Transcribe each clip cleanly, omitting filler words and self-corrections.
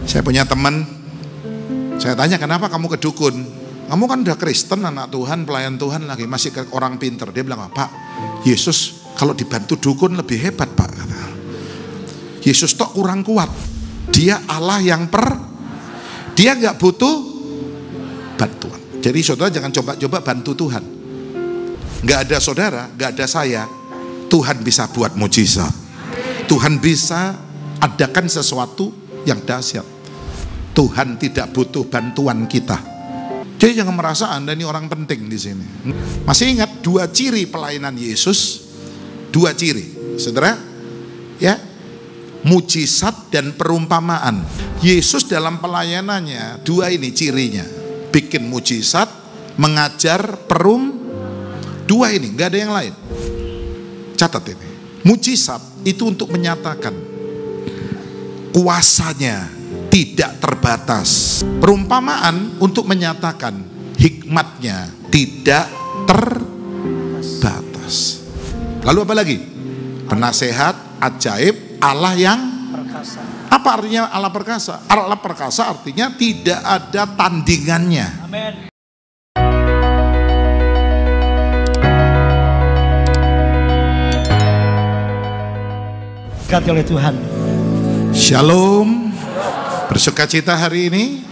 Saya punya teman, saya tanya kenapa kamu ke dukun? Kamu kan udah Kristen, anak Tuhan, pelayan Tuhan lagi, masih ke orang pinter. Dia bilang, Pak, Yesus kalau dibantu dukun lebih hebat, Pak. Yesus tok kurang kuat. Dia Allah yang dia nggak butuh bantuan. Jadi saudara jangan coba-coba bantu Tuhan. Nggak ada saudara, nggak ada saya, Tuhan bisa buat mujizat. Tuhan bisa adakan sesuatu yang dahsyat. Tuhan tidak butuh bantuan kita. Jadi jangan merasa Anda ini orang penting di sini. Masih ingat 2 ciri pelayanan Yesus? 2 ciri, saudara, ya, mujizat dan perumpamaan. Yesus dalam pelayanannya 2 ini cirinya, bikin mujizat, mengajar, 2 ini, nggak ada yang lain. Catat ini, mujizat itu untuk menyatakan kuasanya tidak terbatas. Perumpamaan untuk menyatakan hikmatnya tidak terbatas. Lalu apa lagi? Penasehat, ajaib, Allah yang perkasa. Apa artinya Allah perkasa? Allah perkasa artinya tidak ada tandingannya. Amin. Diberkati oleh Tuhan. Shalom. Bersukacita hari ini.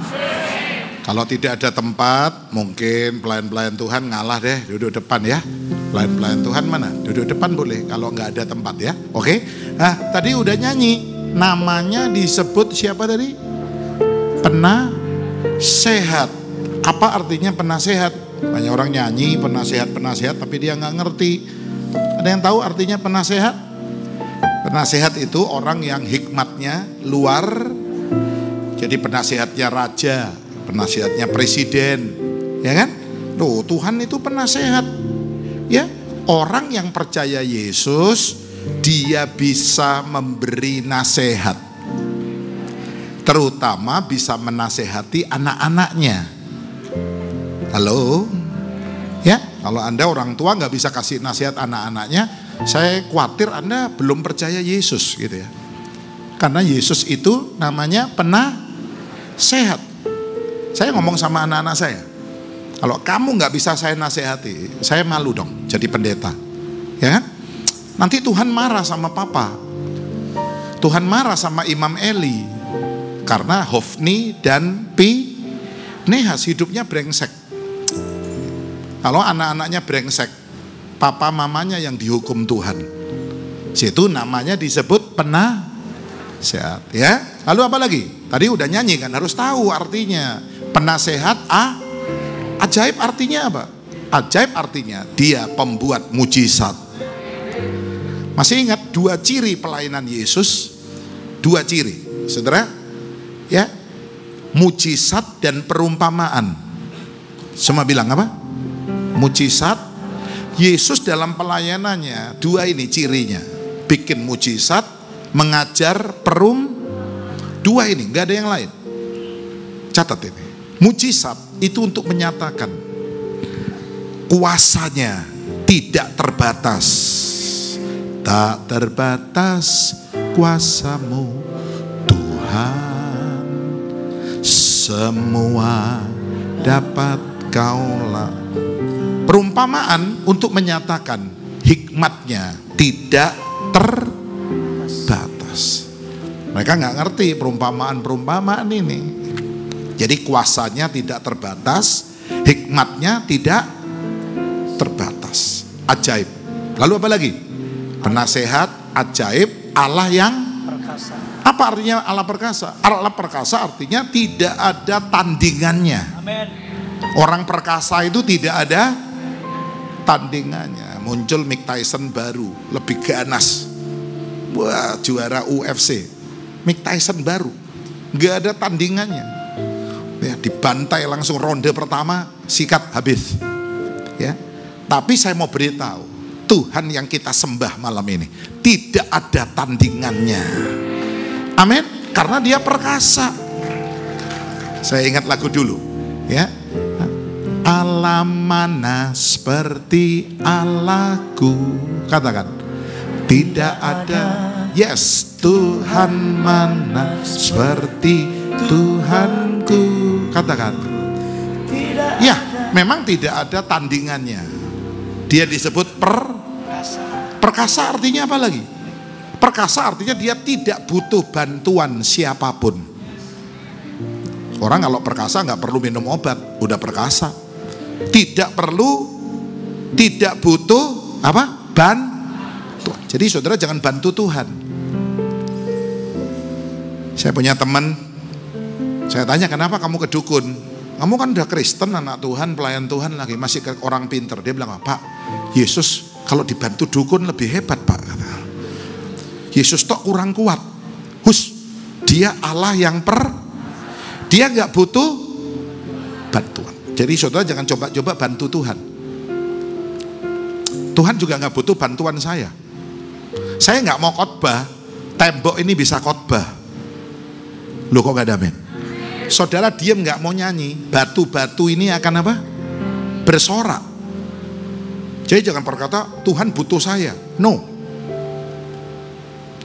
Kalau tidak ada tempat, mungkin pelayan-pelayan Tuhan ngalah deh, duduk depan ya. Pelayan-pelayan Tuhan mana? Duduk depan boleh, kalau nggak ada tempat ya. Oke. Nah, tadi udah nyanyi. Namanya disebut siapa tadi? Penasehat. Apa artinya penasehat? Banyak orang nyanyi penasehat, tapi dia nggak ngerti. Ada yang tahu artinya penasehat? Penasehat itu orang yang hikmatnya luar. Jadi penasehatnya raja, penasehatnya presiden, ya kan? Loh, Tuhan itu penasehat, ya. Orang yang percaya Yesus, dia bisa memberi nasihat, terutama bisa menasehati anak-anaknya. Halo, ya. Kalau Anda orang tua nggak bisa kasih nasihat anak-anaknya, saya khawatir Anda belum percaya Yesus, gitu ya. Karena Yesus itu namanya penasehat. Saya ngomong sama anak-anak saya, kalau kamu nggak bisa saya nasihati, saya malu dong jadi pendeta, ya kan? Nanti Tuhan marah sama papa, Tuhan marah sama Imam Eli, karena Hofni dan Pinehas hidupnya brengsek. Kalau anak-anaknya brengsek, papa mamanya yang dihukum Tuhan. Situ namanya disebut penasehat, ya. Lalu apa lagi? Tadi udah nyanyi kan, harus tahu artinya. Penasehat, ajaib artinya apa? Ajaib artinya dia pembuat mujizat. Masih ingat 2 ciri pelayanan Yesus? 2 ciri, saudara, ya, mujizat dan perumpamaan. Semua bilang apa? Mujizat. Yesus dalam pelayanannya 2 ini cirinya, bikin mujizat, mengajar, 2 ini, nggak ada yang lain. Catat ini, mujizat itu untuk menyatakan kuasanya tidak terbatas. Tak terbatas kuasamu Tuhan, semua dapat Kaulah. Perumpamaan untuk menyatakan hikmatnya tidak terbatas. Mereka nggak ngerti perumpamaan ini. Jadi kuasanya tidak terbatas, hikmatnya tidak terbatas. Ajaib. Lalu apa lagi? Penasehat, ajaib, Allah yang perkasa. Apa artinya Allah perkasa? Allah perkasa artinya tidak ada tandingannya. Amin. Orang perkasa itu tidak ada tandingannya. Muncul Mike Tyson baru, lebih ganas. Wah, juara UFC. Mike Tyson baru, nggak ada tandingannya. Ya, dibantai langsung ronde pertama, sikat habis. Ya, tapi saya mau beritahu, Tuhan yang kita sembah malam ini tidak ada tandingannya. Amin. Karena dia perkasa. Saya ingat lagu dulu, ya. Allah mana seperti Allahku. Katakan, tidak ada. Yes, Tuhan mana seperti Tuhanku. Katakan. Ya, memang tidak ada tandingannya. Dia disebut perkasa, artinya apa lagi? Perkasa artinya dia tidak butuh bantuan siapapun. Orang kalau perkasa nggak perlu minum obat, udah perkasa. Tidak butuh apa? Bantuan. Jadi saudara jangan bantu Tuhan. Saya punya teman, saya tanya kenapa kamu ke dukun? Kamu kan udah Kristen, anak Tuhan, pelayan Tuhan lagi, masih ke orang pinter. Dia bilang, Pak, Yesus kalau dibantu dukun lebih hebat, Pak. Yesus tok kurang kuat. Dia Allah yang dia nggak butuh bantuan. Jadi saudara jangan coba-coba bantu Tuhan. Tuhan juga nggak butuh bantuan saya. Saya nggak mau khotbah, tembok ini bisa khotbah. Loh kok gak ada amin? Saudara diam gak mau nyanyi, batu-batu ini akan apa? Bersorak. Jadi jangan berkata Tuhan butuh saya. No.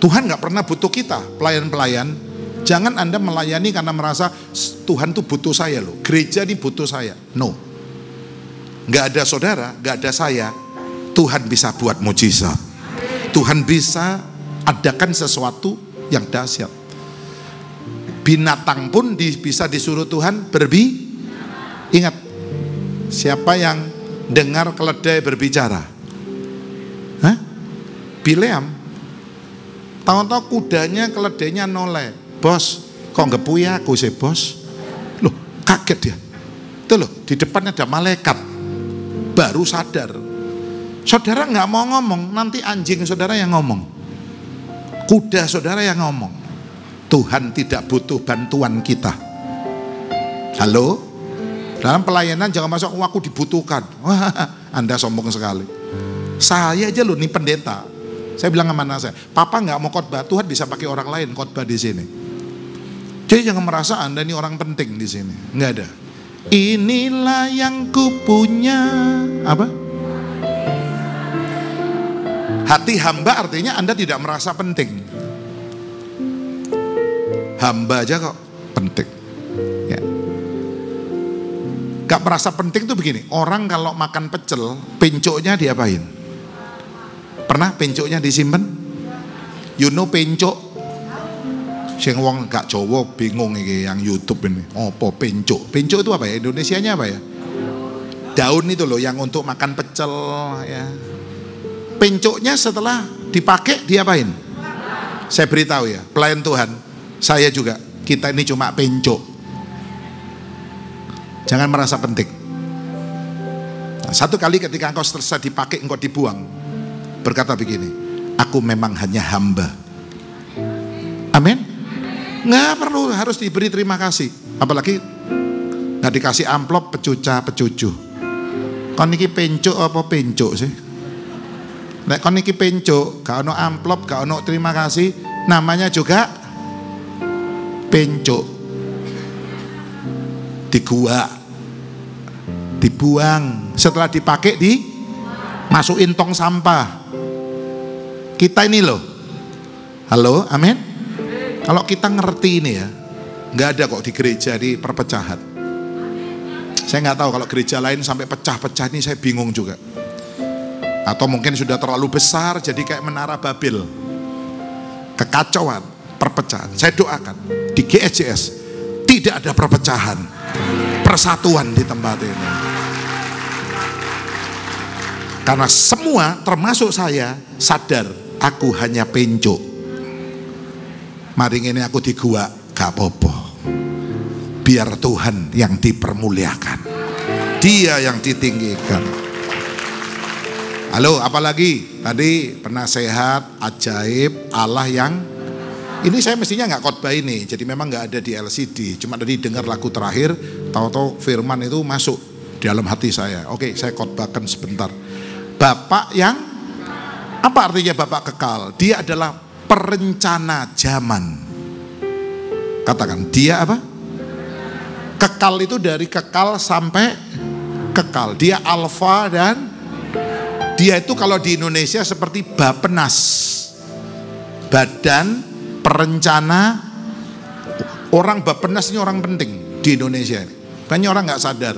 Tuhan gak pernah butuh kita, pelayan-pelayan. Jangan Anda melayani karena merasa Tuhan tuh butuh saya loh. Gereja ini butuh saya. No. Gak ada saudara, gak ada saya. Tuhan bisa buat mujizat. Tuhan bisa adakan sesuatu yang dahsyat. Binatang pun bisa disuruh Tuhan Ingat, siapa yang dengar keledai berbicara? Bileam. Tahu-tahu kudanya keledainya noleh. Bos, kok ngepuy aku sih bos? Loh, kaget dia. Itu loh, di depan ada malaikat. Baru sadar. Saudara nggak mau ngomong, nanti anjing saudara yang ngomong. Kuda saudara yang ngomong. Tuhan tidak butuh bantuan kita. Halo? Dalam pelayanan jangan masuk, aku dibutuhkan. Wah, Anda sombong sekali. Saya aja loh, nih pendeta. Saya bilang sama anak saya, Papa nggak mau khotbah, Tuhan bisa pakai orang lain khotbah di sini. Jadi jangan merasa Anda ini orang penting di sini. Nggak ada. Inilah yang kupunya. Apa? Hati hamba artinya Anda tidak merasa penting. Hamba aja kok penting. Ya. Gak merasa penting tuh begini. Orang kalau makan pecel, pencoknya diapain? Pernah pencoknya disimpan? You know pencok? Sing wong gak Jawa bingung iki yang YouTube ini. Apa pencok? Pencok itu apa ya? Indonesianya apa ya? Daun itu loh yang untuk makan pecel ya. Pencoknya setelah dipakai diapain? Saya beritahu ya, pelayan Tuhan. Saya juga, kita ini cuma pencok. Jangan merasa penting. Nah, satu kali ketika engkau selesai dipakai, engkau dibuang, berkata begini, aku memang hanya hamba. Amin. Nggak perlu harus diberi terima kasih. Apalagi nggak dikasih amplop pecuca-pecucu. Kon niki pencok apa pencok sih? Nek kon niki pencok, gak ono amplop, gak ono terima kasih, namanya juga pencok. Dibuang, setelah dipakai dimasukin tong sampah. Kita ini loh, halo, amin. Kalau kita ngerti ini ya, nggak ada kok di gereja di perpecahan. Saya nggak tahu kalau gereja lain sampai pecah-pecah, ini saya bingung juga. Atau mungkin sudah terlalu besar jadi kayak menara Babel, kekacauan, perpecahan. Saya doakan di GSJS tidak ada perpecahan, persatuan di tempat ini. Karena semua termasuk saya sadar aku hanya pencok. Mari ini aku di gua gak apa-apa. Biar Tuhan yang dipermuliakan, Dia yang ditinggikan. Halo, apalagi tadi penasehat, ajaib, Allah yang ini saya mestinya nggak khotbah ini, jadi memang nggak ada di LCD. Cuma tadi dengar lagu terakhir, tahu-tahu firman itu masuk di dalam hati saya. Oke, saya khotbahkan sebentar. Bapak yang apa artinya Bapak kekal? Dia adalah perencana zaman. Katakan, dia apa? Kekal itu dari kekal sampai kekal. Dia alfa dan dia itu kalau di Indonesia seperti Bappenas, Badan Perencana Orang Bappenas ini orang penting di Indonesia ini. Banyak orang nggak sadar.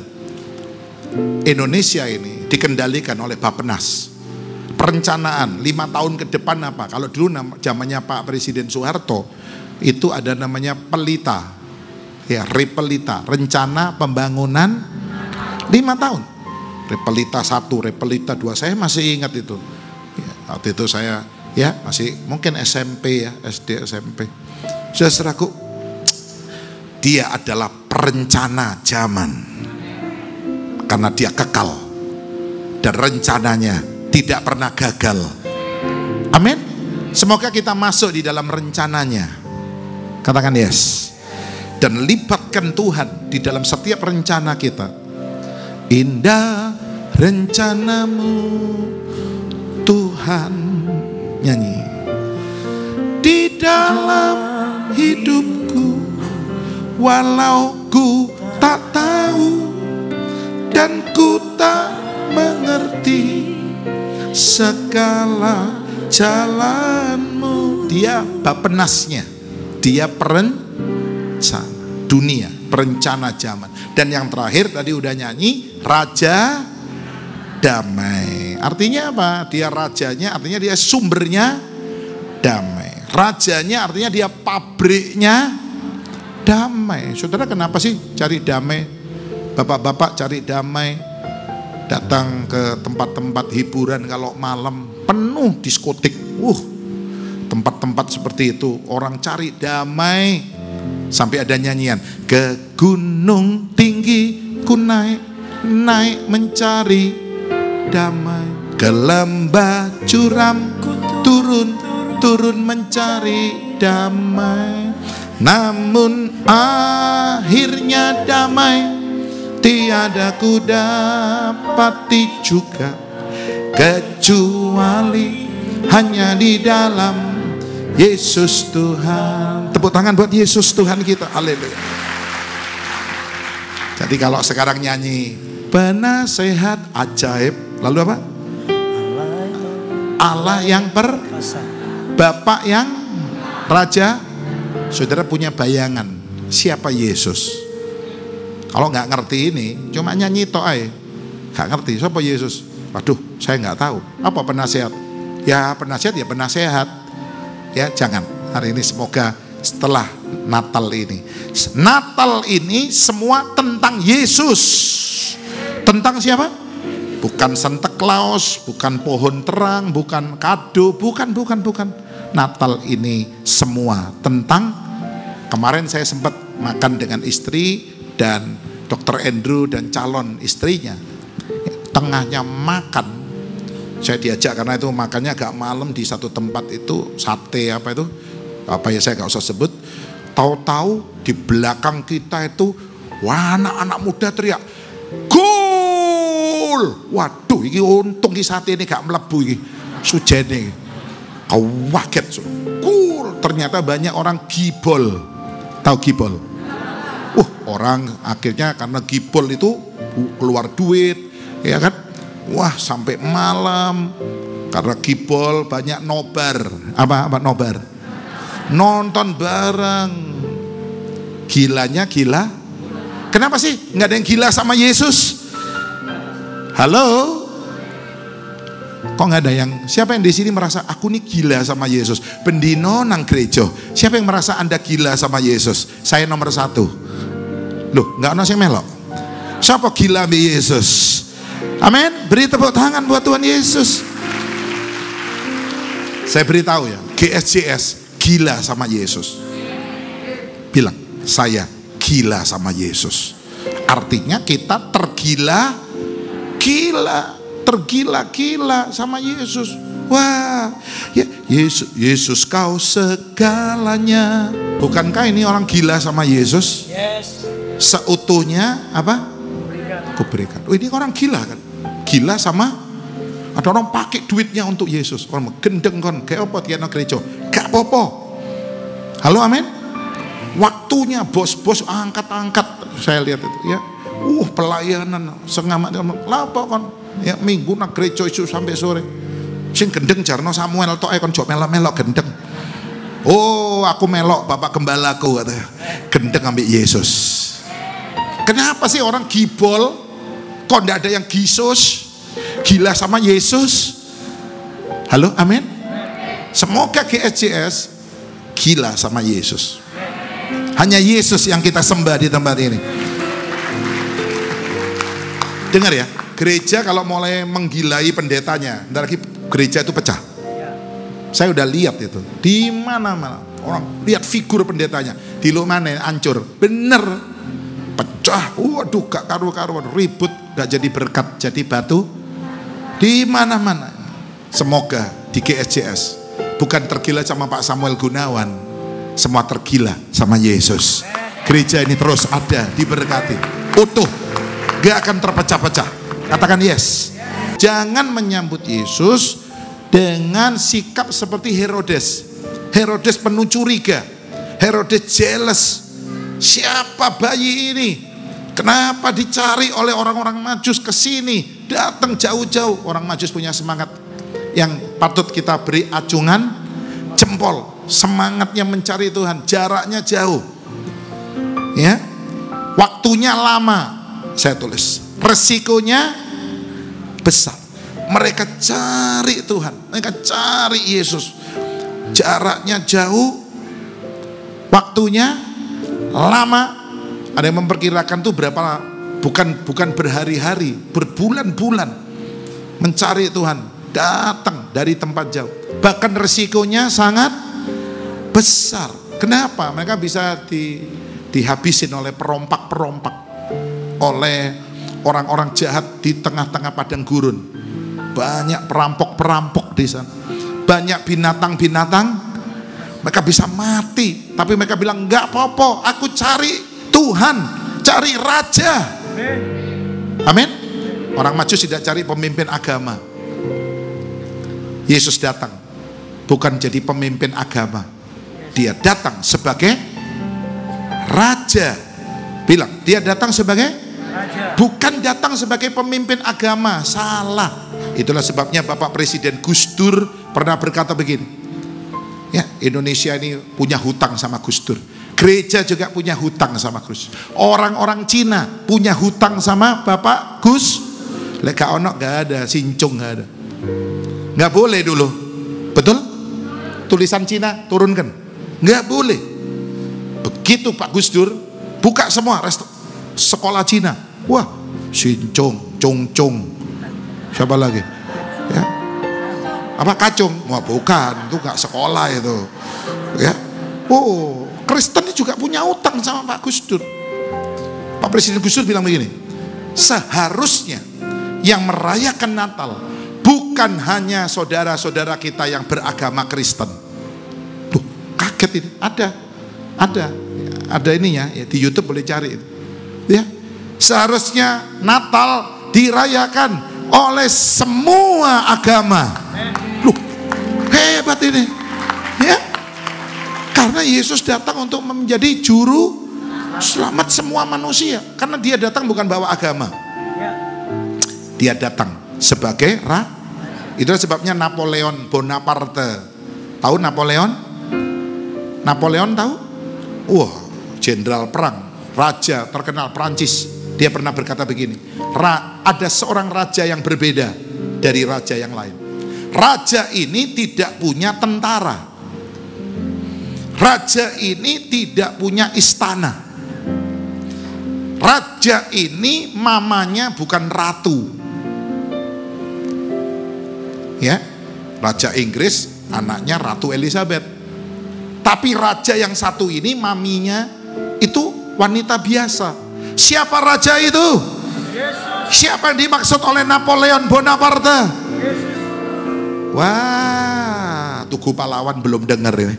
Indonesia ini dikendalikan oleh Bappenas. Perencanaan 5 tahun ke depan apa? Kalau dulu zamannya Pak Presiden Soeharto itu ada namanya Pelita, ya Repelita, rencana pembangunan 5 tahun. Repelita 1, Repelita 2, saya masih ingat itu. Ya, waktu itu saya ya masih mungkin SMP ya, SD SMP. Saudaraku, dia adalah perencana zaman karena dia kekal dan rencananya tidak pernah gagal. Amin. Semoga kita masuk di dalam rencananya. Katakan yes. Dan libatkan Tuhan di dalam setiap rencana kita. Indah rencanamu Tuhan, nyanyi. Di dalam hidupku, walau ku tak tahu dan ku tak mengerti segala jalanmu. Dia Bappenasnya, dia perencana dunia, perencana zaman. Dan yang terakhir tadi udah nyanyi, Raja Damai. Artinya apa? Dia rajanya, artinya dia sumbernya damai. Rajanya artinya dia pabriknya damai. Saudara, kenapa sih cari damai? Bapak-bapak cari damai, datang ke tempat-tempat hiburan kalau malam penuh diskotik. Tempat-tempat seperti itu orang cari damai. Sampai ada nyanyian, ke gunung tinggi ku naik, naik mencari damai. Ke lembah curam ku turun, turun mencari damai. Namun akhirnya damai tiada ku dapati juga, kecuali hanya di dalam Yesus Tuhan. Tepuk tangan buat Yesus Tuhan kita. Haleluya. Jadi kalau sekarang nyanyi penasehat ajaib, lalu apa? Allah yang Bapak yang Raja. Saudara punya bayangan siapa Yesus? Kalau nggak ngerti ini, cuma nyanyi toh aja, nggak ngerti siapa Yesus. Waduh, saya nggak tahu. Apa penasehat? Ya penasehat ya penasehat. Ya jangan, hari ini semoga setelah Natal ini semua tentang Yesus. Tentang siapa? Bukan Santa Claus, bukan pohon terang, bukan kado, bukan. Natal ini semua tentang, kemarin saya sempat makan dengan istri dan Dr. Andrew dan calon istrinya. Tengahnya makan, saya diajak karena itu makannya agak malam di satu tempat itu, sate apa ya saya gak usah sebut. Tahu-tahu di belakang kita itu, wah anak-anak muda teriak, gol! Waduh, ini untung di sate ini gak melebu ini, sujene. Kau waget, gol! Ternyata banyak orang gibol. Tahu gibol? Orang akhirnya karena gibol itu keluar duit, ya kan? Wah sampai malam karena gibol banyak nobar. Apa nobar? Nonton bareng. Gilanya gila. Kenapa sih nggak ada yang gila sama Yesus? Halo? Kok nggak ada yang? Siapa yang di sini merasa aku nih gila sama Yesus? Pendino nang gereja. Siapa yang merasa Anda gila sama Yesus? Saya nomor 1. Loh, nggak ada yang melok. Siapa gila sama Yesus? Amin. Beri tepuk tangan buat Tuhan Yesus. Saya beritahu ya, GSJS gila sama Yesus. Bilang, saya gila sama Yesus. Artinya kita tergila-gila sama Yesus. Wah, ya Yesus kau segalanya. Bukankah ini orang gila sama Yesus? Yes. Seutuhnya apa? Kuberikan. Ini orang gila kan? Gila sama, ada orang pakai duitnya untuk Yesus. Orang gendeng kan, kayak apa tiana gereja? Gak apa-apa. Halo, amin. Waktunya bos-bos angkat-angkat, saya lihat itu ya. Pelayanan sengamat lapa kan? Ya minggu nak gereja isu sampai sore. Sing gendeng jarno Samuel tok kon jok melok-melok gendeng. Oh, aku melok Bapak Gembalaku, katanya. Gendeng ambil Yesus. Kenapa sih orang gibol kok enggak ada yang gisus, gila sama Yesus? Halo, amin. Semoga GSJS gila sama Yesus. Hanya Yesus yang kita sembah di tempat ini. Dengar ya, gereja kalau mulai menggilai pendetanya, ntar lagi gereja itu pecah. Saya udah lihat itu di mana-mana. Orang lihat figur pendetanya, di lo mana hancur, bener pecah. Waduh, gak karu-karuan, ribut, gak jadi berkat, jadi batu di mana-mana. Semoga di GSJS bukan tergila sama Pak Samuel Gunawan, semua tergila sama Yesus. Gereja ini terus ada, diberkati, utuh, gak akan terpecah-pecah. Katakan yes. Jangan menyambut Yesus dengan sikap seperti Herodes. Herodes penuh curiga, Herodes jealous. Siapa bayi ini? Kenapa dicari oleh orang-orang Majus ke sini? Datang jauh-jauh. Orang Majus punya semangat yang patut kita beri acungan jempol. Semangatnya mencari Tuhan, jaraknya jauh. Ya. Waktunya lama. Saya tulis. Resikonya besar. Mereka cari Tuhan, mereka cari Yesus. Jaraknya jauh, waktunya lama. Ada yang memperkirakan tuh berapa? Bukan berhari-hari, berbulan-bulan mencari Tuhan, datang dari tempat jauh. Bahkan resikonya sangat besar. Kenapa? Mereka bisa dihabisin oleh perompak-perompak, oleh orang-orang jahat di tengah-tengah padang gurun. Banyak perampok-perampok di sana, banyak binatang-binatang. Mereka bisa mati, tapi mereka bilang enggak apa-apa, aku cari Tuhan, cari Raja. Amin. Orang Majus tidak cari pemimpin agama. Yesus datang bukan jadi pemimpin agama, dia datang sebagai Raja. Bilang, dia datang sebagai Raja. Bukan datang sebagai pemimpin agama. Salah. Itulah sebabnya Bapak Presiden Gus Dur pernah berkata begini, ya, Indonesia ini punya hutang sama Gus Dur. Gereja juga punya hutang sama Gus. Orang-orang Cina punya hutang sama Bapak Gus. Leka onok gak ada, sincung gak ada. Gak boleh dulu. Betul? Tulisan Cina turunkan. Gak boleh. Begitu Pak Gus Dur buka semua sekolah Cina. Wah, sincung, cong-cong. Siapa lagi? Ya. Apa kacung? Wah, bukan, itu gak sekolah itu. Ya. Oh, Kristen juga punya utang sama Pak Gus Dur. Pak Presiden Gus Dur bilang begini, seharusnya yang merayakan Natal bukan hanya saudara-saudara kita yang beragama Kristen. Tuh, kaget ini. Ada ininya, ya, di YouTube boleh cari itu. Ya. Seharusnya Natal dirayakan oleh semua agama. Loh, hebat ini. Ya. Karena Yesus datang untuk menjadi juru selamat semua manusia. Karena dia datang bukan bawa agama. Dia datang sebagai Itulah sebabnya Napoleon Bonaparte. Tahu Napoleon? Napoleon tahu? Wah, jenderal perang, raja terkenal Prancis. Dia pernah berkata begini, ada seorang raja yang berbeda dari raja yang lain. Raja ini tidak punya tentara. Raja ini tidak punya istana. Raja ini mamanya bukan ratu. Ya, Raja Inggris anaknya Ratu Elizabeth. Tapi raja yang satu ini maminya itu wanita biasa. Siapa raja itu? Yesus. Siapa yang dimaksud oleh Napoleon Bonaparte? Yesus. Wah, Tugu Pahlawan belum dengar ini.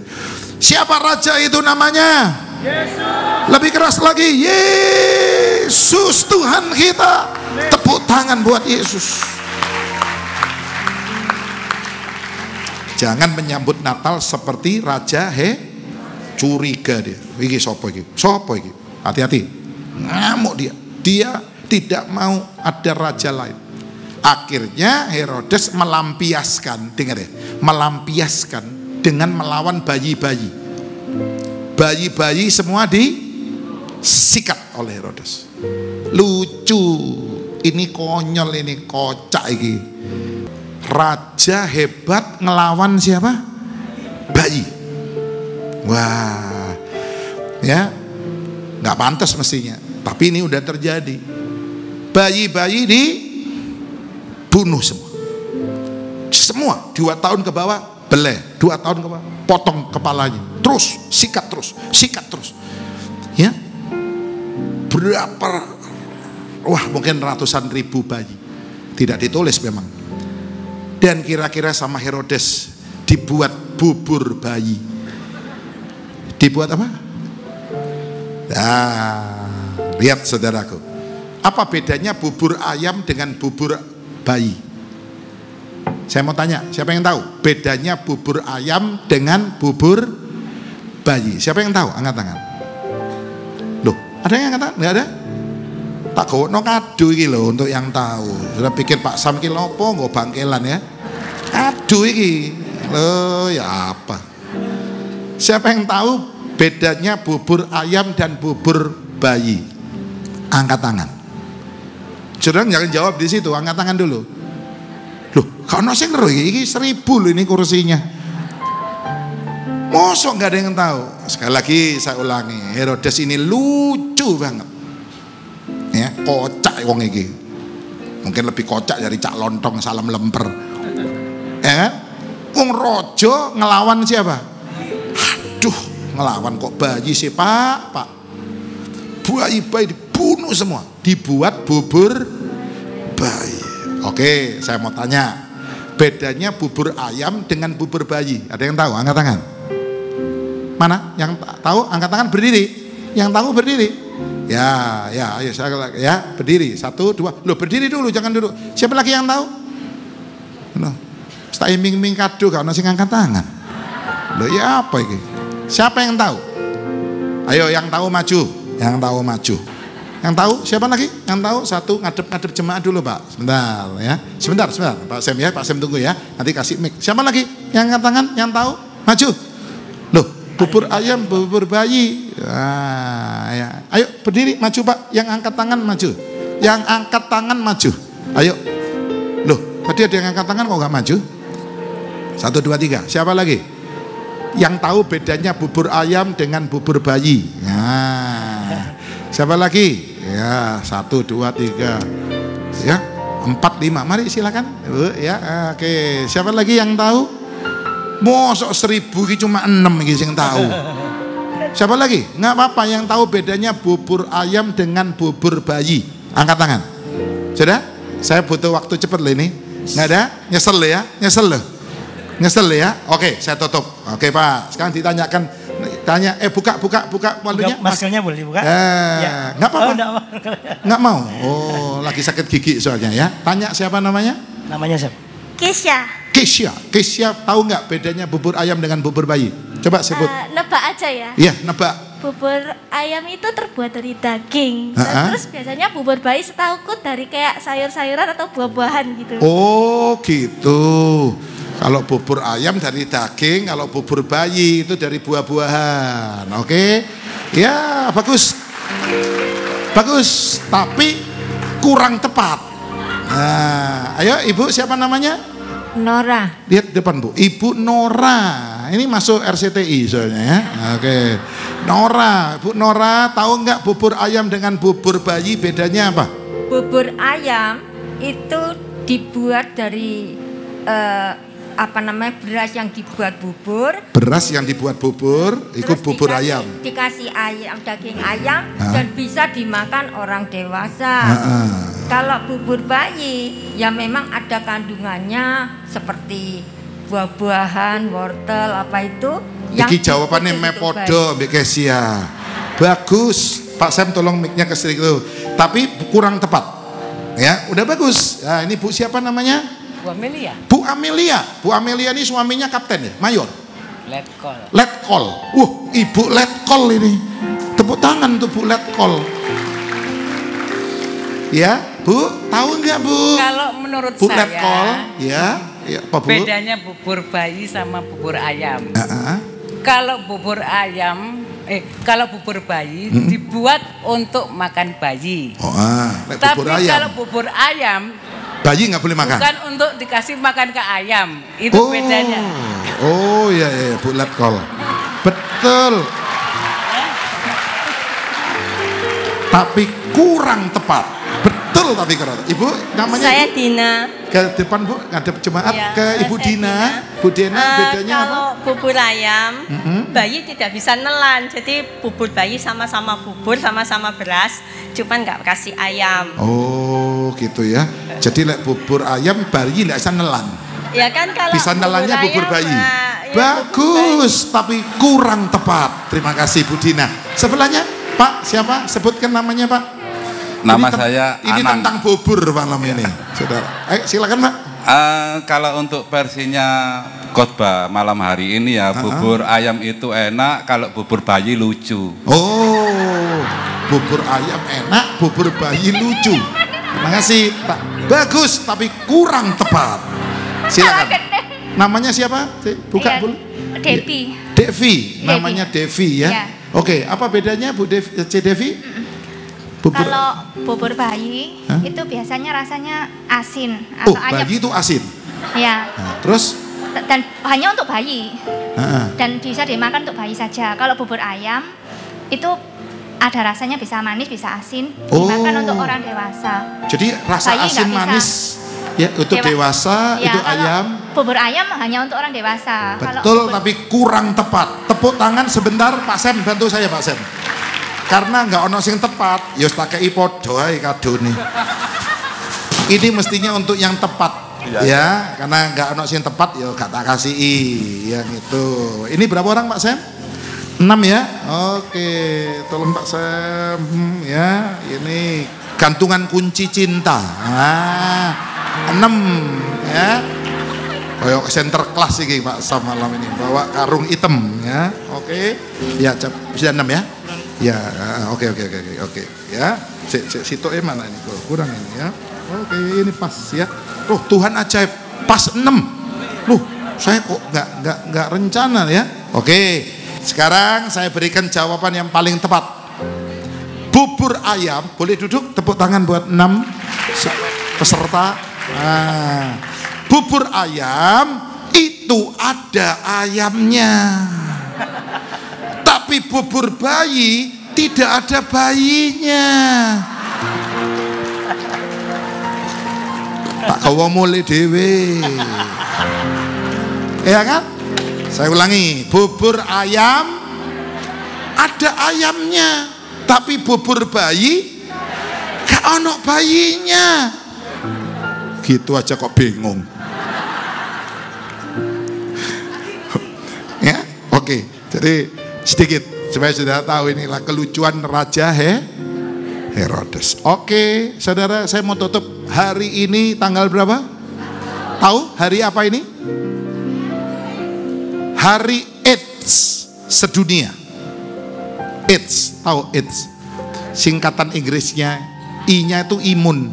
Siapa raja itu namanya? Yesus. Lebih keras lagi, Yesus Tuhan kita. Tepuk tangan buat Yesus. Jangan menyambut Natal seperti raja curiga dia. Iki sopo iki? Sopo iki? Hati-hati. Ngamuk dia. Dia tidak mau ada raja lain. Akhirnya Herodes melampiaskan, dengar ya, melampiaskan dengan melawan bayi-bayi. bayi-bayi semua disikat oleh Herodes. Lucu, ini konyol, ini kocak ini. Raja hebat ngelawan siapa? Bayi. Wah, ya, nggak pantas mestinya. Tapi ini udah terjadi. Bayi-bayi dibunuh semua. Semua 2 tahun ke bawah beleh, 2 tahun ke bawah potong kepalanya. Terus sikat terus. Ya, berapa? Wah, mungkin ratusan ribu bayi. Tidak ditulis memang. Dan kira-kira sama Herodes dibuat bubur bayi. Dibuat apa? Lihat saudaraku. Apa bedanya bubur ayam dengan bubur bayi? Saya mau tanya, siapa yang tahu bedanya bubur ayam dengan bubur bayi? Siapa yang tahu? Angkat tangan. Loh, ada yang angkat tangan? Nggak ada? Tak gono kado iki lho untuk yang tahu. Sudah pikir Pak Sam ki lopo nggo bangkelan ya. Kado iki. Loh, ya apa? Siapa yang tahu bedanya bubur ayam dan bubur bayi? Angkat tangan. Saudara jangan jawab di situ, angkat tangan dulu. Loh, kalau sing ngeru iki 1000 loh ini kursinya. Mosok nggak ada yang tahu. Sekali lagi saya ulangi, Herodes ini lucu banget. Ya, kocak wong iki. Mungkin lebih kocak dari cak lontong salam lemper. Ya kan? Wong rojo ngelawan siapa? Aduh, ngelawan kok bayi sih Pak. Bayi-bayi dibunuh semua, dibuat bubur bayi. Oke, saya mau tanya, bedanya bubur ayam dengan bubur bayi. Ada yang tahu? Angkat tangan. Mana? Yang tahu angkat tangan berdiri. Yang tahu berdiri. Ya, ayo saya ya berdiri. 1, 2. Loh, berdiri dulu, jangan duduk. Siapa lagi yang tahu? Loh, tak iming-iming kado gak ono sing angkat tangan. Loh, ya apa ini? Siapa yang tahu? Ayo yang tahu maju. Yang tahu maju. Yang tahu siapa lagi? Yang tahu? 1, ngadep jemaah dulu Pak. Sebentar ya. Sebentar Pak Sem ya. Pak Sem tunggu ya. Nanti kasih mic. Siapa lagi? Yang angkat tangan? Yang tahu? Maju. Loh, bubur ayam, bubur bayi. Ya. Ayo berdiri maju Pak. Yang angkat tangan maju. Yang angkat tangan maju. Ayo. Loh, tadi ada yang angkat tangan kok nggak maju? 1, 2, 3. Siapa lagi? Yang tahu bedanya bubur ayam dengan bubur bayi. Nah, siapa lagi? Ya, 1, 2, 3. Ya, 4, 5. Mari silakan. Ya, oke. Siapa lagi yang tahu? Mosok 1000 ini cuma 6 ini yang tahu. Siapa lagi? Nggak apa-apa yang tahu bedanya bubur ayam dengan bubur bayi. Angkat tangan. Sudah? Saya butuh waktu cepat loh ini. Nggak ada? Nyesel ya? Nyesel loh. Nyesel ya? Oke, saya tutup. Oke Pak, sekarang ditanyakan. Tanya, buka malunya. Maskernya boleh dibuka? Ya. Nggak apa-apa. Nggak mau. Oh, lagi sakit gigi soalnya ya. Tanya siapa namanya? Namanya siapa? Keisha, tahu nggak bedanya bubur ayam dengan bubur bayi? Coba sebut. Nebak aja ya. Iya, nebak. Bubur ayam itu terbuat dari daging. Terus biasanya bubur bayi setauku dari kayak sayur-sayuran atau buah-buahan gitu. Oh, gitu. Kalau bubur ayam dari daging, kalau bubur bayi itu dari buah-buahan. Oke. Ya, bagus. Bagus, tapi kurang tepat. Nah, ayo Ibu siapa namanya? Nora. Lihat depan Bu, Ibu Nora. Ini masuk RCTI soalnya ya. Oke. Nora, Bu Nora, tahu nggak bubur ayam dengan bubur bayi bedanya apa? Bubur ayam itu dibuat dari beras yang dibuat bubur. Beras yang dibuat bubur, itu bubur ayam. Dikasih ayam, daging ayam dan bisa dimakan orang dewasa. Kalau bubur bayi ya memang ada kandungannya seperti buah-buahan, wortel apa itu. Iki jawabannya mepodo Mbak Kesia. Bagus, Pak Sam tolong mic-nya ke situ. Tapi kurang tepat. Ya, udah bagus. Nah, ini Bu siapa namanya? Bu Amelia. Bu Amelia ini suaminya kapten ya, mayor. Letkol. Ibu Letkol ini. Tepuk tangan tuh Bu Letkol. Ya, Bu, tahu nggak Bu? Kalau menurut Bu saya, Letkol, ya, apa Bu? bedanya bubur bayi sama bubur ayam. Kalau bubur ayam kalau bubur bayi dibuat untuk makan bayi. Tapi bubur ayam. Kalau bubur ayam bayi nggak boleh makan. Bukan untuk dikasih makan ke ayam, itu bedanya. Oh iya Bu Letkol, betul. Tapi kurang tepat, betul tapi kurang. Ibu namanya? Saya Ibu? Dina. Ke depan Bu, ngadep jemaat ya, ke Ibu Dina. Bu Dina, bedanya kalau apa? Bubur ayam, bayi tidak bisa nelan. Jadi bubur bayi sama-sama bubur, sama-sama beras, cuman nggak kasih ayam. Oh gitu ya. Jadi bubur ayam bayi nggak bisa nelan. Ya kan kalau bisa nelannya bubur bayi. Bagus, tapi kurang tepat. Terima kasih Bu Dina. Sebelahnya Pak, siapa? Sebutkan namanya Pak. Nama saya ini Anang. tentang bubur malam ini, saudara. Silakan Pak. Kalau untuk versinya khotbah malam hari ini ya, bubur ayam itu enak, kalau bubur bayi lucu. Oh, bubur ayam enak, bubur bayi lucu. Terima kasih Pak. Bagus, tapi kurang tepat. Silakan. Namanya siapa? Buka dulu. Devi. Devi, namanya Devi ya. Ya. Oke, apa bedanya Bu Devi? Kalau bubur bayi itu biasanya rasanya asin atau anyep. Bayi itu asin? Ya. Nah, terus? Dan hanya untuk bayi. Dan bisa dimakan untuk bayi saja. Kalau bubur ayam itu ada rasanya, bisa manis, bisa asin. Dimakan untuk orang dewasa. Jadi rasa bayi asin manis ya untuk dewasa ya, itu ayam. Bubur ayam hanya untuk orang dewasa. Betul, tapi kurang tepat. Tepuk tangan sebentar Pak Sem, bantu saya Pak Sem. Karena nggak ono sing tepat, ya pakai podo ae kadone. Ini mestinya untuk yang tepat. Ya, karena nggak ono sing tepat ya gak tak kasih yang itu. Ini berapa orang Pak Sem? 6 ya? Oke, tolong Pak Sem ya. Ini gantungan kunci cinta. 6 ya. Kayak center kelas ini Pak Sam malam ini, bawa karung hitam ya. Oke. Ya, sudah 6 ya? Ya, oke. Ya. Situ mana ini? Kurang ini ya. Oke, ini pas ya. Tuhan ajaib, pas 6. Saya kok nggak rencana ya. Oke. Sekarang saya berikan jawaban yang paling tepat. Bubur ayam, boleh duduk, tepuk tangan buat 6 peserta. Bubur ayam itu ada ayamnya. Tapi bubur bayi tidak ada bayinya. Tak kau mulai dewe. Ya kan? Saya ulangi, bubur ayam ada ayamnya, tapi bubur bayi gak ono bayinya. Gitu aja kok bingung. Ya, oke. Jadi sedikit supaya saudara tahu inilah kelucuan Raja Herodes. Oke, saudara, saya mau tutup hari ini tanggal berapa? Tahu hari apa ini? Hari AIDS sedunia. AIDS, tahu AIDS? Singkatan Inggrisnya, I-nya itu imun.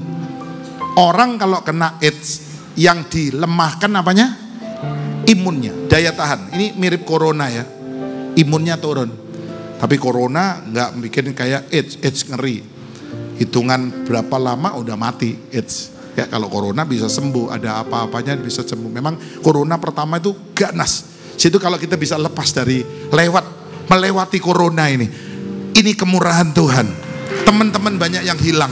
Orang kalau kena AIDS yang dilemahkan apanya? Imunnya, daya tahan. Ini mirip corona ya, imunnya turun. Tapi corona nggak bikin kayak AIDS ngeri. Hitungan berapa lama udah mati AIDS. Ya kalau corona bisa sembuh, ada apa-apanya bisa sembuh. Memang corona pertama itu ganas. Situ kalau kita bisa lepas dari melewati corona ini kemurahan Tuhan. Teman-teman banyak yang hilang.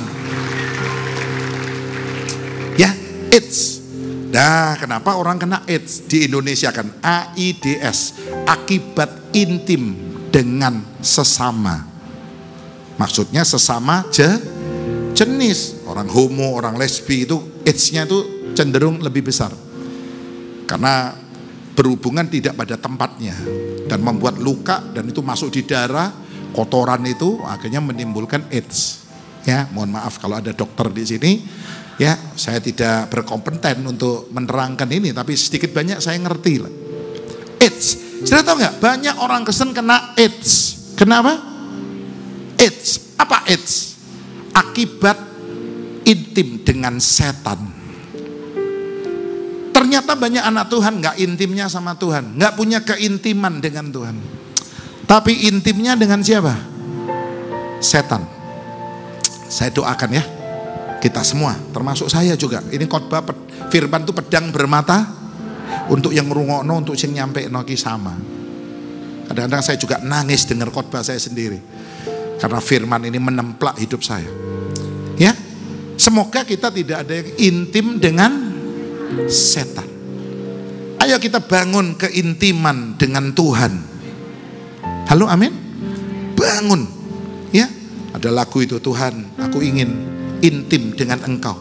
Ya, AIDS. Nah, kenapa orang kena AIDS di Indonesia kan? AIDS, akibat intim dengan sesama. Maksudnya sesama jenis. Orang homo, orang lesbi itu AIDS-nya itu cenderung lebih besar. Karena berhubungan tidak pada tempatnya dan membuat luka, dan itu masuk di darah, kotoran itu akhirnya menimbulkan AIDS. Ya, mohon maaf kalau ada dokter di sini. Ya, saya tidak berkompeten untuk menerangkan ini, tapi sedikit banyak saya ngerti lah. AIDS, sudah tahu nggak? Banyak orang Kristen kena AIDS. Kenapa? AIDS, apa AIDS? Akibat intim dengan setan. Ternyata banyak anak Tuhan nggak intimnya sama Tuhan, nggak punya keintiman dengan Tuhan. Tapi intimnya dengan siapa? Setan. Saya doakan ya, kita semua, termasuk saya juga. Ini khotbah firman itu pedang bermata. Untuk yang ngrungokno, untuk sing nyampe noki sama. Kadang-kadang saya juga nangis dengar khotbah saya sendiri. Karena firman ini menemplak hidup saya. Ya, semoga kita tidak ada yang intim dengan setan. Ayo kita bangun keintiman dengan Tuhan. Halo, amin. Bangun. Ya, ada lagu itu, Tuhan, aku ingin intim dengan Engkau.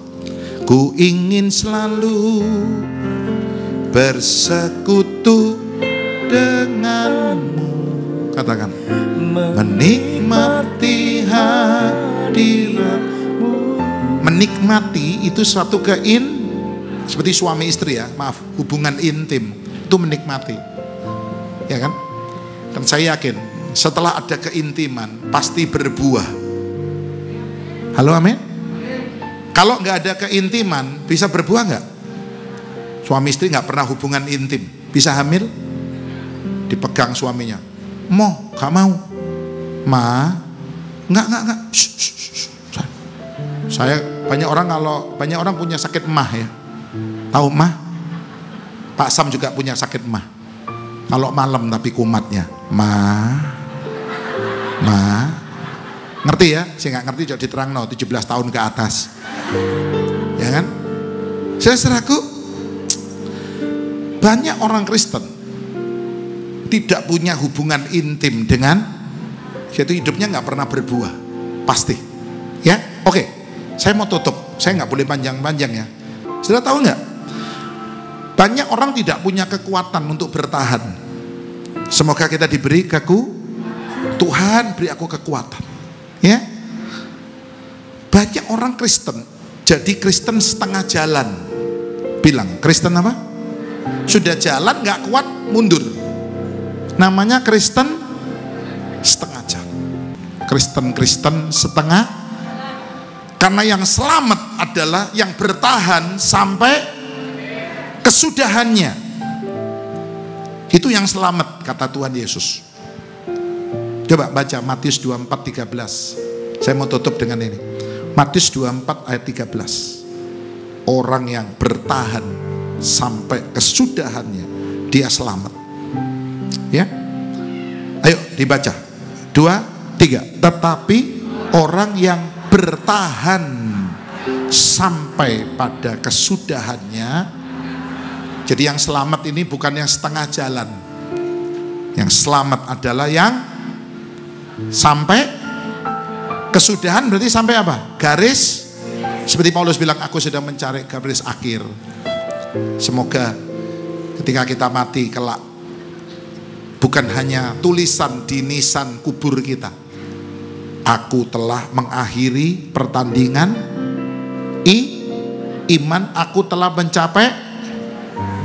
Ku ingin selalu bersekutu denganmu. Katakan, menikmati hadiratmu. Menikmati itu suatu seperti suami istri ya, maaf, hubungan intim itu menikmati, ya kan? Dan saya yakin setelah ada keintiman pasti berbuah. Halo, amin. Kalau nggak ada keintiman bisa berbuah nggak? Suami istri nggak pernah hubungan intim, bisa hamil? Dipegang suaminya, mau, nggak mau, ma, nggak. Saya banyak orang punya sakit emah ya, tahu emah? Pak Sam juga punya sakit emah. Kalau malam tapi kumatnya, ma, ngerti ya? Saya nggak ngerti, jadi diterang 17 tahun ke atas, ya kan? Saya seraku. Banyak orang Kristen tidak punya hubungan intim dengan, yaitu hidupnya nggak pernah berbuah, pasti. Ya, oke. Saya mau tutup, saya nggak boleh panjang-panjang ya. Sudah tahu nggak? Banyak orang tidak punya kekuatan untuk bertahan. Semoga kita diberi Tuhan beri aku kekuatan. Ya, banyak orang Kristen jadi Kristen setengah jalan. Bilang Kristen apa? Sudah jalan nggak kuat, mundur. Namanya Kristen setengah jalan. Kristen setengah. Karena yang selamat adalah yang bertahan sampai kesudahannya. Itu yang selamat, kata Tuhan Yesus. Coba baca Matius 24:13. Saya mau tutup dengan ini. Matius 24 ayat 13. Orang yang bertahan sampai kesudahannya, dia selamat. Ya, ayo dibaca 2, 3. Tetapi orang yang bertahan sampai pada kesudahannya, jadi yang selamat ini bukan yang setengah jalan. Yang selamat adalah yang sampai kesudahan. Berarti sampai apa? Garis, seperti Paulus bilang, aku sudah mencari garis akhir. Semoga ketika kita mati kelak, bukan hanya tulisan di nisan kubur kita, aku telah mengakhiri pertandingan iman, aku telah mencapai,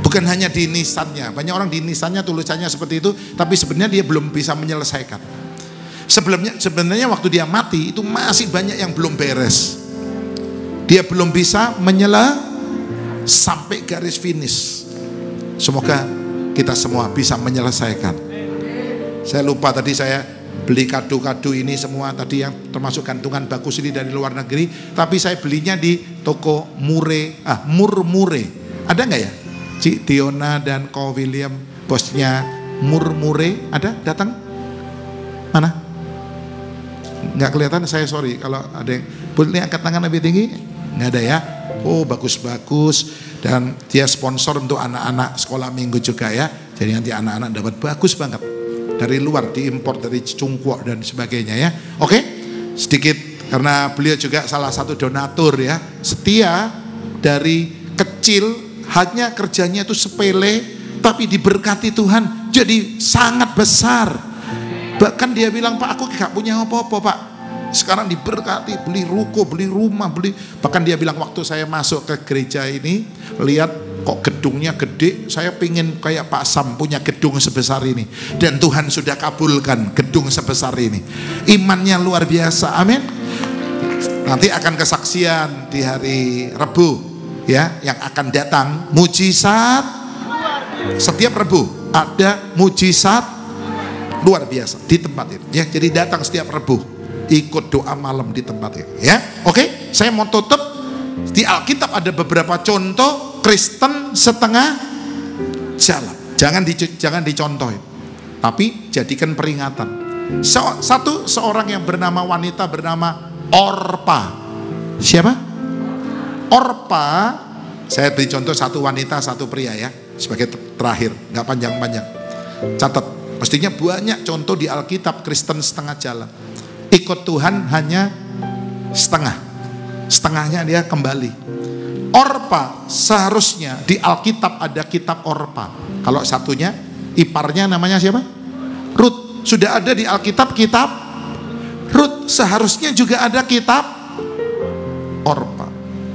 bukan hanya di nisannya. Banyak orang di nisannya tulisannya seperti itu, tapi sebenarnya dia belum bisa menyelesaikan. Sebenarnya waktu dia mati itu masih banyak yang belum beres. Dia belum bisa sampai garis finish. Semoga kita semua bisa menyelesaikan. Saya lupa tadi saya beli kado-kado ini semua tadi, yang termasuk gantungan bagus ini dari luar negeri, tapi saya belinya di toko Murmure. Ada nggak ya? Cik Diona dan Ko William, bosnya Murmure, ada? Datang? Mana? Nggak kelihatan, saya sorry kalau ada yang boleh angkat tangan lebih tinggi. Nggak ada ya? Oh, bagus-bagus. Dan dia sponsor untuk anak-anak sekolah minggu juga ya. Jadi nanti anak-anak dapat bagus banget. Dari luar diimpor dari Cungkuok dan sebagainya ya. Oke, sedikit karena beliau juga salah satu donatur ya. Setia dari kecil, hanya kerjanya itu sepele, tapi diberkati Tuhan jadi sangat besar. Bahkan dia bilang, Pak, aku gak punya apa-apa, Pak. Sekarang diberkati, beli ruko, beli rumah, bahkan dia bilang, waktu saya masuk ke gereja ini, lihat kok gedungnya gede, saya pingin kayak Pak Sam punya gedung sebesar ini. Dan Tuhan sudah kabulkan gedung sebesar ini. Imannya luar biasa, amin. Nanti akan kesaksian di hari Rebu ya, yang akan datang mujizat. Setiap Rebu ada mujizat Luar biasa di tempat ini ya. Jadi datang setiap Rebu, ikut doa malam di tempat ini ya. Oke, saya mau tutup. Di Alkitab ada beberapa contoh Kristen setengah jalan. Jangan dicontohin, tapi jadikan peringatan. Seorang yang bernama wanita bernama Orpa. Siapa? Orpa. Saya beri contoh satu wanita, satu pria ya, sebagai terakhir, nggak panjang-panjang. Catat, mestinya banyak contoh di Alkitab Kristen setengah jalan. Ikut Tuhan hanya setengahnya dia kembali. Orpa seharusnya di Alkitab ada kitab Orpa. Kalau satunya iparnya namanya siapa? Rut. Sudah ada di Alkitab kitab Rut. Seharusnya juga ada kitab Orpa.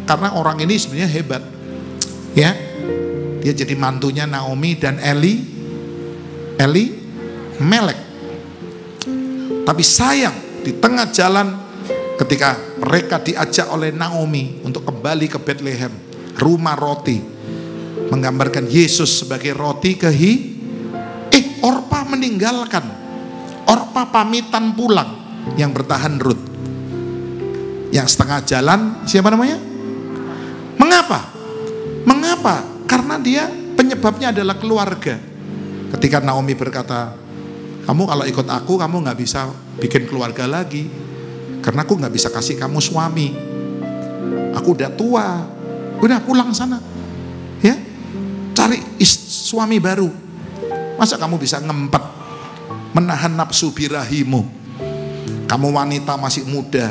Karena orang ini sebenarnya hebat. Ya. Dia jadi mantunya Naomi dan Melek. Tapi sayang di tengah jalan ketika mereka diajak oleh Naomi untuk kembali ke Bethlehem, rumah roti, menggambarkan Yesus sebagai roti Orpa meninggalkan. Orpa pamitan pulang. Yang bertahan Rut. Yang setengah jalan siapa namanya? Mengapa? Karena dia penyebabnya adalah keluarga. Ketika Naomi berkata, kamu kalau ikut aku, kamu gak bisa bikin keluarga lagi. Karena aku gak bisa kasih kamu suami. Aku udah tua. Udah pulang sana. Ya, cari suami baru. Masa kamu bisa ngempet, menahan nafsu birahimu? Kamu wanita masih muda.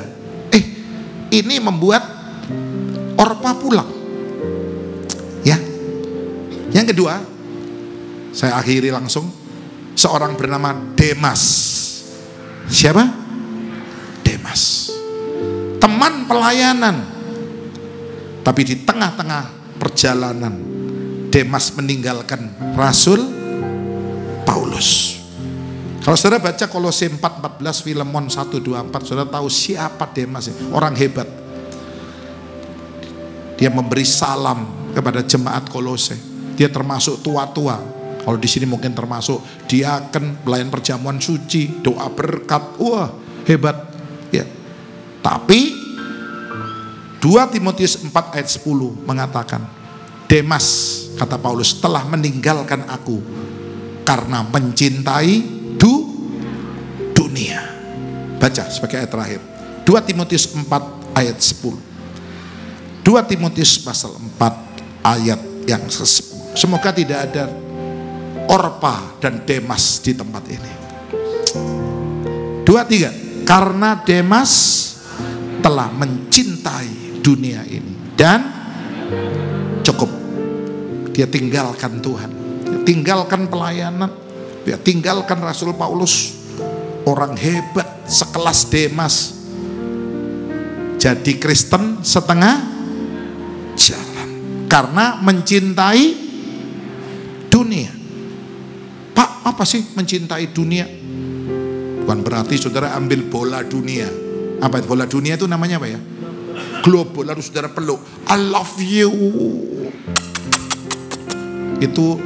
Ini membuat Orpa pulang. Ya. Yang kedua, saya akhiri langsung. Seorang bernama Demas. Siapa? Demas. Teman pelayanan. Tapi di tengah-tengah perjalanan Demas meninggalkan Rasul Paulus. Kalau saudara baca Kolose 4:14, Filemon 1:24, saudara tahu siapa Demas? Orang hebat. Dia memberi salam kepada jemaat Kolose. Dia termasuk tua-tua. Kalau di sini mungkin termasuk diaken, pelayan perjamuan suci, doa berkat. Wah, hebat. Ya. Tapi 2 Timotius 4 ayat 10 mengatakan, Demas, kata Paulus, telah meninggalkan aku karena mencintai dunia. Baca sebagai ayat terakhir. 2 Timotius 4 ayat 10. 2 Timotius pasal 4 ayat yang semoga tidak ada Orpa dan Demas di tempat ini. 2-3. Karena Demas telah mencintai dunia ini dan cukup. Dia tinggalkan Tuhan. Dia tinggalkan pelayanan. Dia tinggalkan Rasul Paulus. Orang hebat sekelas Demas jadi Kristen setengah jalan karena mencintai dunia. Pak, apa sih mencintai dunia? Bukan berarti saudara ambil bola dunia. Apa itu bola dunia itu namanya apa ya? Global, lalu saudara peluk, I love you. Itu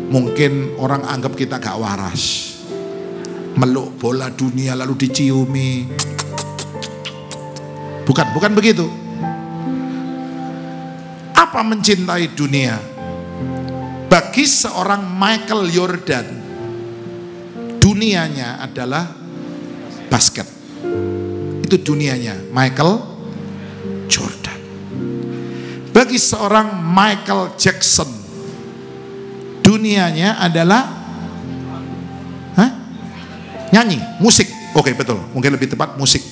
mungkin orang anggap kita gak waras. Meluk bola dunia lalu diciumi. Bukan begitu. Apa mencintai dunia? Bagi seorang Michael Jordan, dunianya adalah basket. Itu dunianya Michael Jordan. Bagi seorang Michael Jackson, dunianya adalah nyanyi, musik. Oke, betul. Mungkin lebih tepat musik.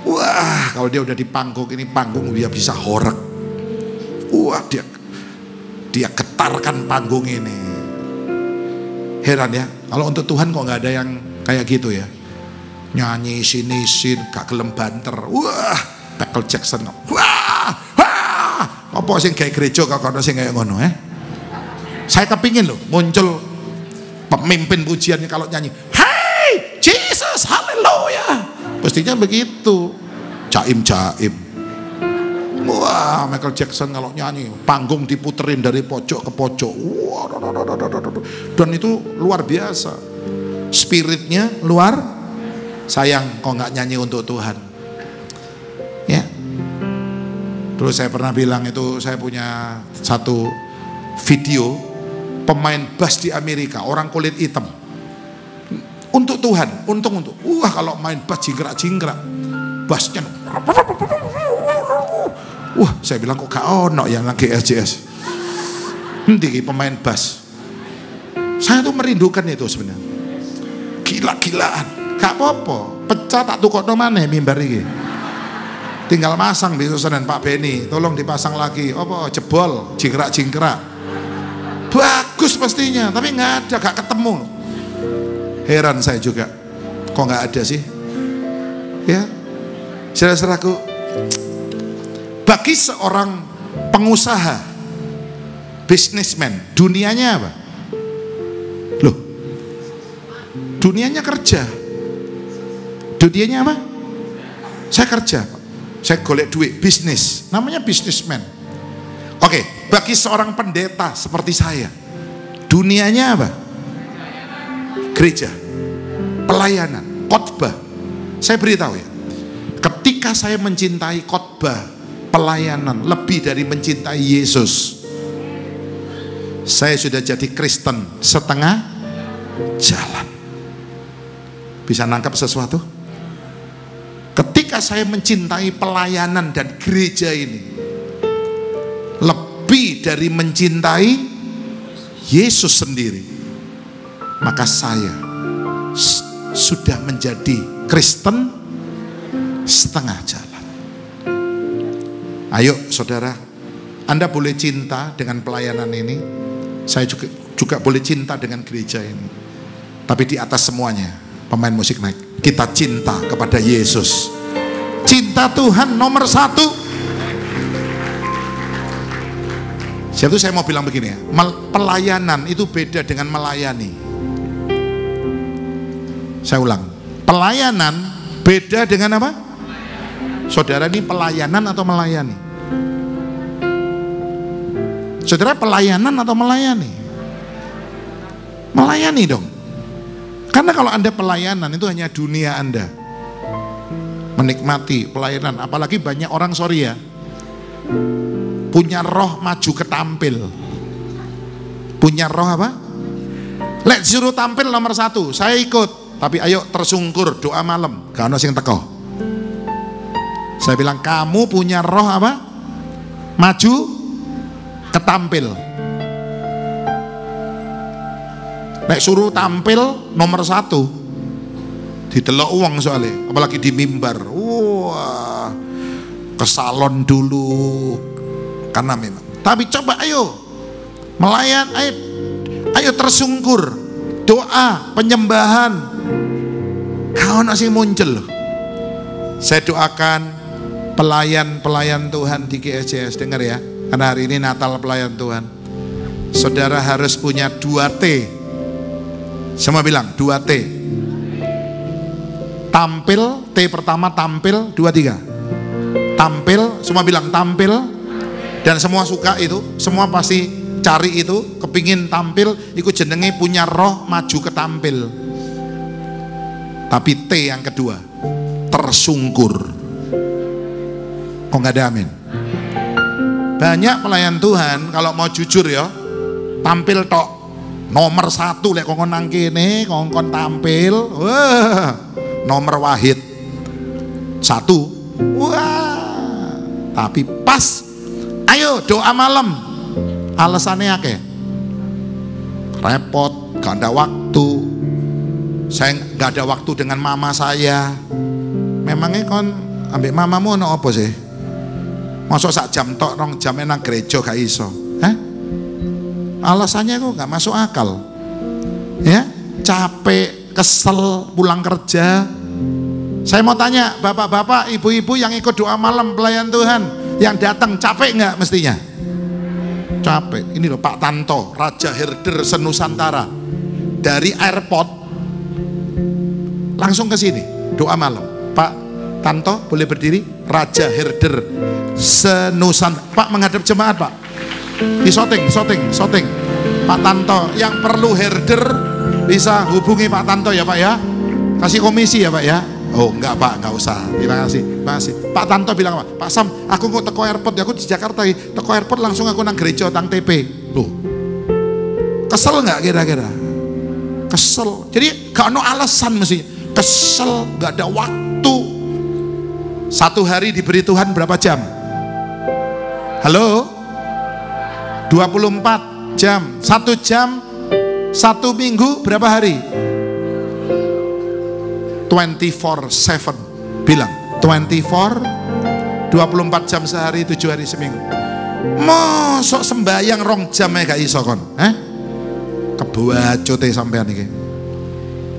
Wah, kalau dia udah di panggung, ini panggung dia bisa horek. Wah, dia getarkan panggung ini. Heran ya, kalau untuk Tuhan kok nggak ada yang kayak gitu ya. Nyanyi sini gak gelem banter. Wah, Michael Jackson. Wah. Apa sih kayak gereja kok ono sing kayak ngono ya? Saya kepingin loh muncul pemimpin pujiannya kalau nyanyi, hey Jesus, haleluya. Pastinya begitu. Jaim. Wah, Michael Jackson kalau nyanyi, panggung diputerin dari pojok ke pojok. Wah, dan itu luar biasa. spiritnya luar. Sayang kok nggak nyanyi untuk Tuhan. Ya. Terus saya pernah bilang itu, saya punya satu video pemain bass di Amerika, orang kulit hitam. Untuk Tuhan, untung. Wah, kalau main bass jingkrak-jingkrak, bassnya. Wah, saya bilang kok gak ono yang lagi SJS. Nanti pemain bass. Saya tuh merindukan itu sebenarnya. Gila-gilaan, gak apa-apa. Pecah tak tukokno maneh mimbar iki. Tinggal masang besok Senin, Pak Beni, tolong dipasang lagi. Apa jebol, jingkrak-jingkrak. Bagus pastinya, tapi nggak ada, gak ketemu. Heran saya juga, kok nggak ada sih? Ya, saudara-saudaraku, bagi seorang pengusaha, businessman, dunianya apa? Loh, dunianya kerja. Dunianya apa? Saya kerja, saya golek duit, bisnis, namanya businessman. Oke, bagi seorang pendeta seperti saya, dunianya apa? Gereja, pelayanan, khotbah. Saya beritahu ya, ketika saya mencintai khotbah, pelayanan lebih dari mencintai Yesus, saya sudah jadi Kristen setengah jalan. Bisa nangkap sesuatu? Ketika saya mencintai pelayanan dan gereja ini lebih dari mencintai Yesus sendiri, maka saya sudah menjadi Kristen setengah jalan. Ayo saudara, Anda boleh cinta dengan pelayanan ini, saya juga boleh cinta dengan gereja ini. Tapi di atas semuanya, pemain musik naik, kita cinta kepada Yesus. Cinta Tuhan nomor 1. Jadi saya mau bilang begini ya, pelayanan itu beda dengan melayani. Saya ulang, pelayanan beda dengan apa? Saudara ini pelayanan atau melayani? Saudara pelayanan atau melayani? Melayani dong. Karena kalau Anda pelayanan itu hanya dunia Anda. Menikmati pelayanan, apalagi banyak orang, sorry ya, punya roh maju ketampil. Punya roh apa? Lek suruh tampil nomor 1, saya ikut. Tapi ayo tersungkur, doa malam, gak ada sing teko. Saya bilang kamu punya roh apa? Maju ketampil. Lek suruh tampil nomor 1, didelok uang soalnya, apalagi di mimbar. Wah, ke salon dulu. Karena memang, tapi coba ayo melayan, ayo tersungkur, doa, penyembahan, kau nasi muncul. Saya doakan pelayan Tuhan di GSJS, dengar ya, karena hari ini Natal pelayan Tuhan. Saudara harus punya 2T. Semua bilang 2T. Tampil, T pertama tampil, 2, 3. Tampil, semua bilang tampil. Dan semua suka itu, semua pasti cari itu, kepingin tampil, ikut jenenge punya roh maju ketampil. Tapi T yang kedua, tersungkur. Kok nggak ada amin? Banyak pelayan Tuhan kalau mau jujur ya, tampil tok. Nomor 1 lek kongkon nang kene, kongkon tampil, wah, nomor wahid 1. Wah, tapi pas ayo doa malam, alasannya akeh, repot, gak ada waktu, saya gak ada waktu dengan mama saya. Memangnya kon ambek mamamu ono apa sih? Masuk sak jam tok, 2 jam nang gereja gak iso? Alasannya kok gak masuk akal. Ya, capek, kesel, pulang kerja. Saya mau tanya, bapak-bapak, ibu-ibu yang ikut doa malam pelayan Tuhan, yang datang capek nggak mestinya? Capek. Ini loh Pak Tanto, Raja Herder Senusantara, dari airport langsung ke sini doa malam. Pak Tanto boleh berdiri? Raja Herder Senusantara. Pak menghadap jemaat Pak. Di syuting. Pak Tanto yang perlu herder bisa hubungi Pak Tanto ya Pak ya. Kasih komisi ya Pak ya. Oh enggak Pak, enggak usah. Terima kasih, terima kasih. Pak Tanto bilang apa? Pak Sam, aku kok teko airport, aku di Jakarta, teko airport langsung aku nang gereja tang TP. Loh, kesel nggak kira-kira? Kesel. Jadi gak ada alasan mesti. Kesel, gak ada waktu. Satu hari diberi Tuhan berapa jam? Halo? 24 jam. 1 jam, 1 minggu berapa hari? 24/7. Bilang 24 jam sehari, 7 hari seminggu. Mosok sembayang 2 jam gak iso kon? Kebacote sampean iki.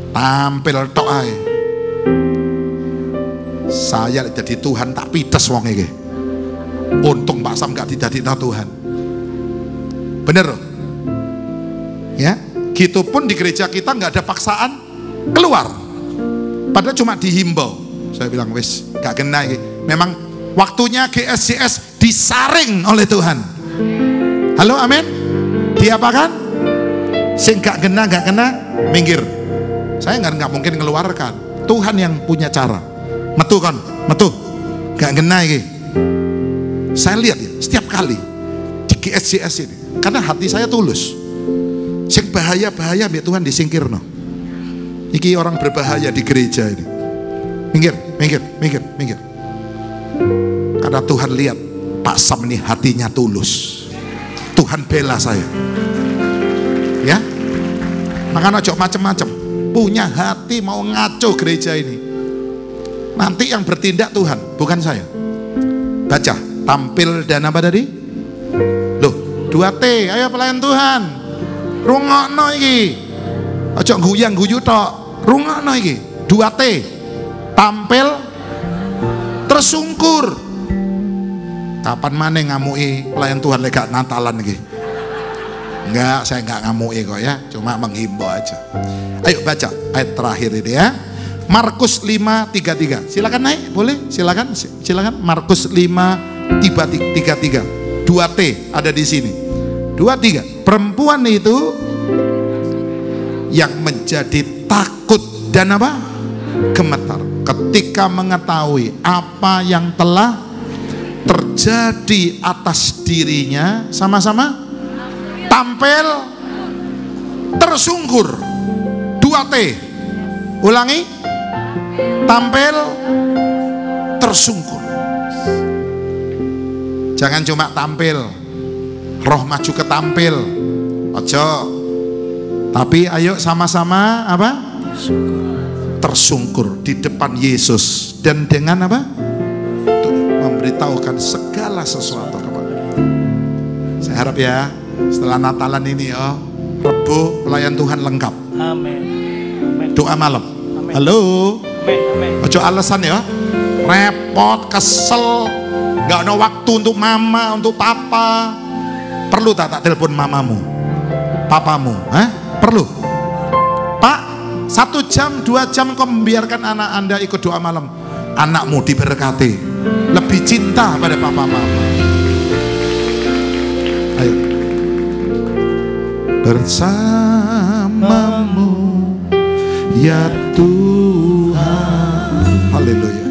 Tampil tok ae. Saya jadi Tuhan tak pites wong iki. Untung Pak Sam gak didadekno Tuhan. Bener loh. Ya, gitu pun di gereja kita nggak ada paksaan keluar. Padahal cuma dihimbau. Saya bilang wis gak kena iki. Memang waktunya GSJS disaring oleh Tuhan. Halo, amin. Diapakan? Sing gak kena minggir. Saya nggak mungkin ngeluarkan. Tuhan yang punya cara. Metu kan, metu. Gak kena iki. Saya lihat ya setiap kali di GSJS ini. Karena hati saya tulus. Sing bahaya-bahaya biar Tuhan disingkirno. Iki orang berbahaya di gereja ini. Minggir. Karena Tuhan lihat Pak Sam ini hatinya tulus. Tuhan bela saya. Ya. Makanya ojo macem-macem. Punya hati mau ngaco gereja ini. Nanti yang bertindak Tuhan, bukan saya. Baca, tampil dan apa tadi? Loh, 2T, ayo pelayan Tuhan. Rungokno iki. Ojo guyang-guyu tok. Rungokno iki. 2T. Tampil tersungkur. Kapan maneh ngamuki pelayan Tuhan lek gak Natalan iki? Enggak, saya enggak ngamuki kok ya, cuma menghimbau aja. Ayo baca ayat terakhir ini ya. Markus 5:33. Silakan naik, boleh? Silakan. Markus 5:33. 2T ada di sini. 2-3. Perempuan itu yang menjadi takut dan apa? Gemetar ketika mengetahui apa yang telah terjadi atas dirinya, sama-sama tampil tersungkur. 2T. Ulangi. Tampil tersungkur. Jangan cuma tampil, roh maju ke tampil. Ojo. Tapi ayo sama-sama apa? Tersungkur di depan Yesus dan dengan apa? Untuk memberitahukan segala sesuatu kepada Dia. Saya harap ya setelah Natalan ini ya, Rebo pelayan Tuhan lengkap. Amin. Doa malam. Amin. Halo. Amin. Ojo alasan ya. Repot, kesel, nggak ada waktu untuk mama, untuk papa. Perlu tak telepon mamamu, papamu? Perlu. Pak, 1 jam, 2 jam kau membiarkan anak Anda ikut doa malam. Anakmu diberkati, lebih cinta pada papa mama. Ayo. Bersamamu ya Tuhan. Haleluya.